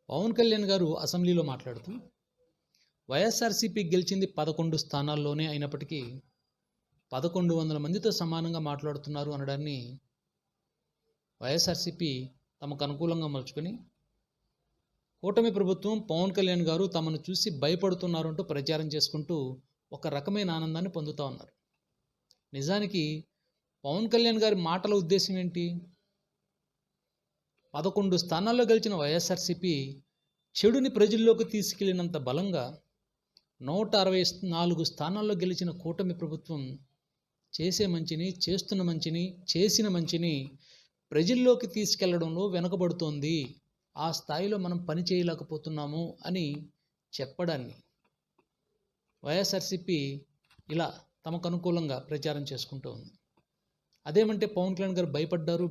పవన్ కళ్యాణ్ గారు అసెంబ్లీలో మాట్లాడుతూ వైఎస్ఆర్సీపీ గెలిచింది 11 స్థానాల్లోనే అయినప్పటికీ 1100 మందితో సమానంగా మాట్లాడుతున్నారు అనడాన్ని వైఎస్ఆర్సీపీ తమకు అనుకూలంగా మలుచుకొని కూటమి ప్రభుత్వం పవన్ కళ్యాణ్ గారు తమను చూసి భయపడుతున్నారు అంటూ ప్రచారం చేసుకుంటూ ఒక రకమైన ఆనందాన్ని పొందుతూ ఉన్నారు. నిజానికి పవన్ కళ్యాణ్ గారి మాటల ఉద్దేశం ఏంటి? 11 స్థానాల్లో గెలిచిన వైఎస్ఆర్సీపీ చెడుని ప్రజల్లోకి తీసుకెళ్లినంత బలంగా 164 స్థానాల్లో గెలిచిన కూటమి ప్రభుత్వం చేసే మంచిని, చేసిన మంచిని ప్రజల్లోకి తీసుకెళ్లడంలో వెనుకబడుతోంది. ఆ స్థాయిలో మనం పని చేయలేకపోతున్నాము అని చెప్పడాన్ని వైఎస్ఆర్సీపీ ఇలా తమకు అనుకూలంగా ప్రచారం చేసుకుంటూ ఉంది. అదేమంటే పవన్ కళ్యాణ్ గారు భయపడ్డారు